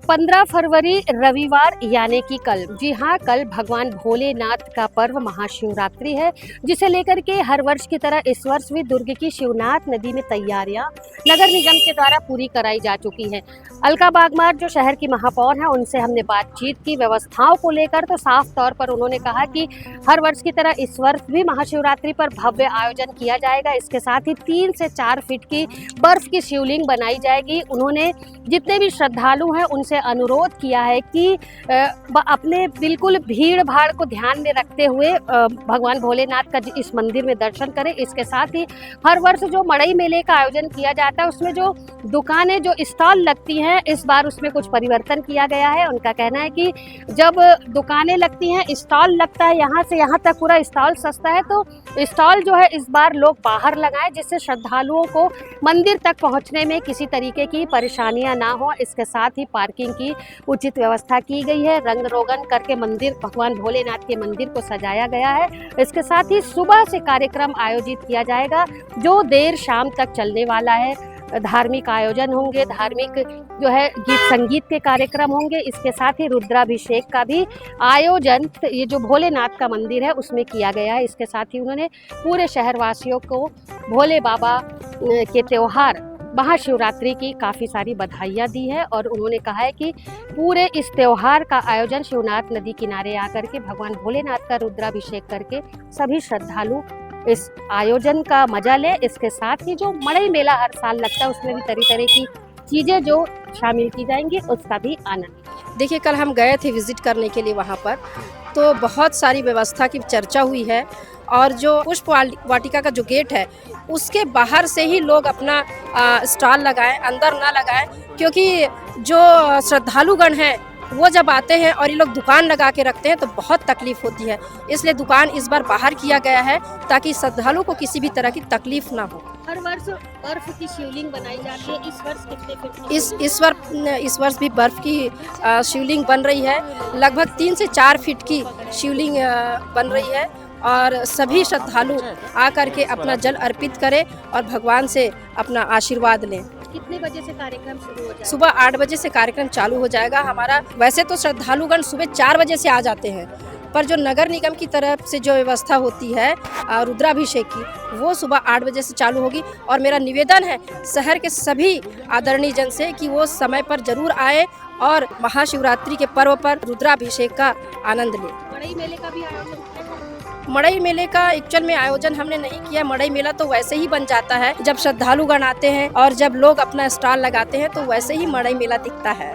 15 फरवरी रविवार यानी कि कल, जी हाँ, कल भगवान भोलेनाथ का पर्व महाशिवरात्रि है, जिसे लेकर के हर वर्ष की तरह इस वर्ष भी दुर्ग की शिवनाथ नदी में तैयारियां नगर निगम के द्वारा पूरी कराई जा चुकी हैं। अलका बागमार जो शहर की महापौर हैं, उनसे हमने बातचीत की व्यवस्थाओं को लेकर, तो साफ तौर पर उन्होंने कहा कि हर वर्ष की तरह इस वर्ष भी महाशिवरात्रि पर भव्य आयोजन किया जाएगा। इसके साथ ही 3 से 4 फीट की बर्फ की शिवलिंग बनाई जाएगी। उन्होंने जितने भी श्रद्धालु हैं उनसे अनुरोध किया है कि अपने बिल्कुल भीड़ भाड़ को ध्यान में रखते हुए भगवान भोलेनाथ का इस मंदिर में दर्शन करें। इसके साथ ही हर वर्ष जो मड़ई मेले का आयोजन किया जाता है, उसमें जो दुकानें, जो स्टॉल लगती हैं, इस बार उसमें कुछ परिवर्तन किया गया है। उनका कहना है कि जब दुकानें लगती हैं, स्टॉल लगता है, यहाँ से यहाँ तक पूरा स्टॉल सस्ता है, तो स्टॉल जो है इस बार लोग बाहर लगाएं, जिससे श्रद्धालुओं को मंदिर तक पहुँचने में किसी तरीके की परेशानियां ना हो। इसके साथ ही पार्किंग की उचित व्यवस्था की गई है। रंग रोगन करके मंदिर, भगवान भोलेनाथ के मंदिर को सजाया गया है। इसके साथ ही सुबह से कार्यक्रम आयोजित किया जाएगा जो देर शाम तक चलने वाला है। धार्मिक आयोजन होंगे, धार्मिक जो है गीत संगीत के कार्यक्रम होंगे। इसके साथ ही रुद्राभिषेक का भी आयोजन ये जो भोलेनाथ का मंदिर है उसमें किया गया है। इसके साथ ही उन्होंने पूरे शहरवासियों को भोले बाबा के त्योहार महाशिवरात्रि की काफ़ी सारी बधाइयाँ दी है और उन्होंने कहा है कि पूरे इस त्यौहार का आयोजन शिवनाथ नदी किनारे आकर के भगवान भोलेनाथ का रुद्राभिषेक करके सभी श्रद्धालु इस आयोजन का मजा लें। इसके साथ ही जो मड़ई मेला हर साल लगता है उसमें भी तरह तरह की चीज़ें जो शामिल की जाएंगी उसका भी आनंद। देखिए, कल हम गए थे विजिट करने के लिए वहाँ पर, तो बहुत सारी व्यवस्था की चर्चा हुई है और जो पुष्प वाटिका का जो गेट है उसके बाहर से ही लोग अपना स्टॉल लगाएं, अंदर ना लगाएं, क्योंकि जो श्रद्धालुगण हैं वो जब आते हैं और ये लोग दुकान लगा के रखते हैं तो बहुत तकलीफ होती है। इसलिए दुकान इस बार बाहर किया गया है ताकि श्रद्धालु को किसी भी तरह की तकलीफ ना हो। हर वर्ष बर्फ की शिवलिंग बनाई जाती है, इस वर्ष कितने फीट की? इस वर्ष भी बर्फ की शिवलिंग बन रही है। लगभग 3 से 4 फीट की शिवलिंग बन रही है और सभी श्रद्धालु आकर के अपना जल अर्पित करें और भगवान से अपना आशीर्वाद लें। कितने बजे से कार्यक्रम शुरू हो जाएगा? सुबह 8 बजे से कार्यक्रम चालू हो जाएगा हमारा। वैसे तो श्रद्धालुगण सुबह 4 बजे से आ जाते हैं, पर जो नगर निगम की तरफ से जो व्यवस्था होती है रुद्राभिषेक की, वो सुबह 8 बजे से चालू होगी। और मेरा निवेदन है शहर के सभी आदरणीय जन से कि वो समय पर जरूर आए और महाशिवरात्रि के पर्व पर रुद्राभिषेक का आनंद लें। मड़ई मेले का भी आयोजन किया जाएगा? मड़ई मेले का एक्चुअल में आयोजन हमने नहीं किया। मड़ई मेला तो वैसे ही बन जाता है जब श्रद्धालुगण आते हैं और जब लोग अपना स्टॉल लगाते हैं, तो वैसे ही मड़ई मेला दिखता है।